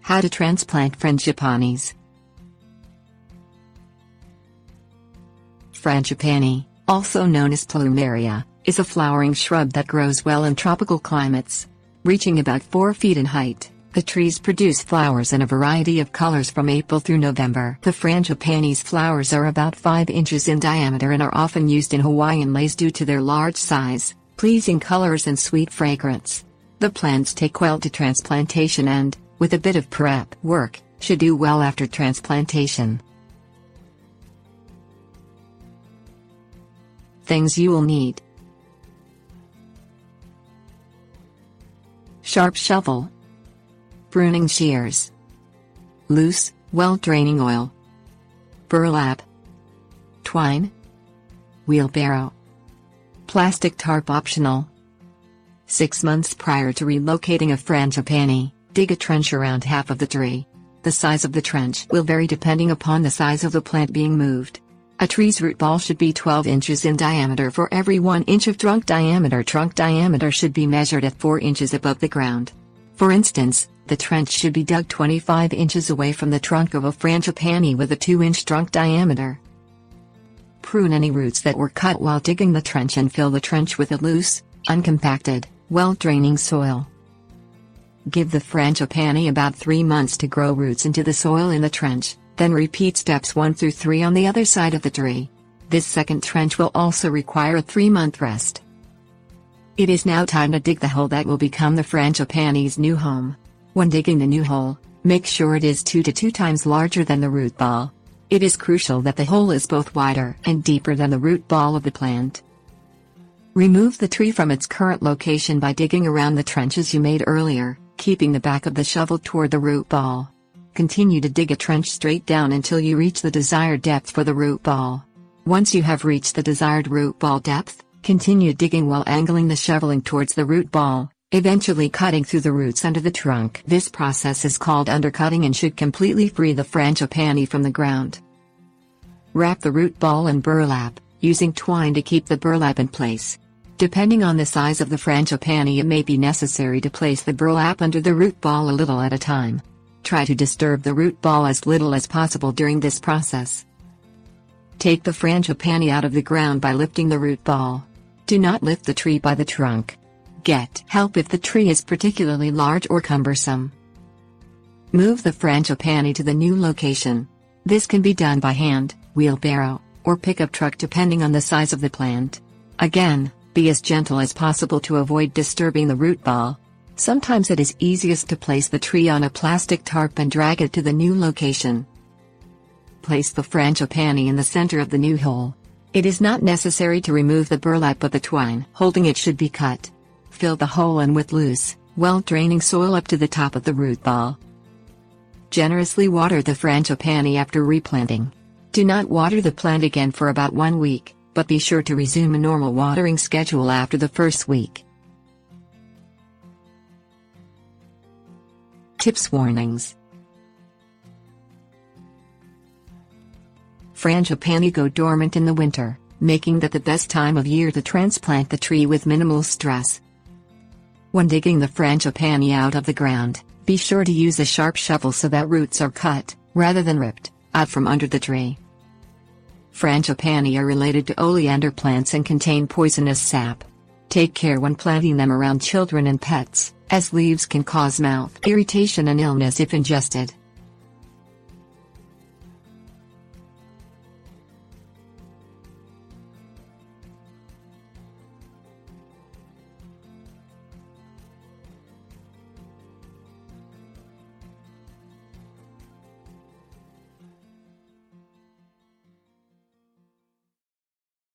How to transplant Frangipanis. Frangipani, also known as plumeria, is a flowering shrub that grows well in tropical climates. Reaching about 4 feet in height, the trees produce flowers in a variety of colors from April through November. The Frangipani's flowers are about 5 inches in diameter and are often used in Hawaiian leis due to their large size, pleasing colors and sweet fragrance. The plants take well to transplantation and, with a bit of prep work, should do well after transplantation. Things you will need: sharp shovel, pruning shears, loose, well-draining oil, burlap, twine, wheelbarrow, plastic tarp optional. 6 months prior to relocating a frangipani, dig a trench around half of the tree. The size of the trench will vary depending upon the size of the plant being moved. A tree's root ball should be 12 inches in diameter for every 1 inch of trunk diameter. Trunk diameter should be measured at 4 inches above the ground. For instance, the trench should be dug 25 inches away from the trunk of a frangipani with a 2-inch trunk diameter. Prune any roots that were cut while digging the trench and fill the trench with a loose, uncompacted, well-draining soil. Give the frangipani about 3 months to grow roots into the soil in the trench, then repeat steps 1 through 3 on the other side of the tree. This second trench will also require a 3-month rest. It is now time to dig the hole that will become the frangipani's new home. When digging the new hole, make sure it is 2 to 2 times larger than the root ball. It is crucial that the hole is both wider and deeper than the root ball of the plant. Remove the tree from its current location by digging around the trenches you made earlier, keeping the back of the shovel toward the root ball. Continue to dig a trench straight down until you reach the desired depth for the root ball. Once you have reached the desired root ball depth, continue digging while angling the shoveling towards the root ball, eventually cutting through the roots under the trunk. This process is called undercutting and should completely free the frangipani from the ground. Wrap the root ball in burlap, using twine to keep the burlap in place. Depending on the size of the frangipani, it may be necessary to place the burlap under the root ball a little at a time. Try to disturb the root ball as little as possible during this process. Take the frangipani out of the ground by lifting the root ball. Do not lift the tree by the trunk. Get help if the tree is particularly large or cumbersome. Move the frangipani to the new location. This can be done by hand, wheelbarrow, or pickup truck depending on the size of the plant. Again, be as gentle as possible to avoid disturbing the root ball. Sometimes it is easiest to place the tree on a plastic tarp and drag it to the new location. Place the frangipani in the center of the new hole. It is not necessary to remove the burlap, but the twine holding it should be cut. Fill the hole in with loose, well-draining soil up to the top of the root ball. Generously water the frangipani after replanting. Do not water the plant again for about 1 week, but be sure to resume a normal watering schedule after the first week. Tips. Warnings. Frangipani go dormant in the winter, making that the best time of year to transplant the tree with minimal stress. When digging the frangipani out of the ground, be sure to use a sharp shovel so that roots are cut, rather than ripped, out from under the tree. Frangipani are related to oleander plants and contain poisonous sap. Take care when planting them around children and pets, as leaves can cause mouth irritation and illness if ingested.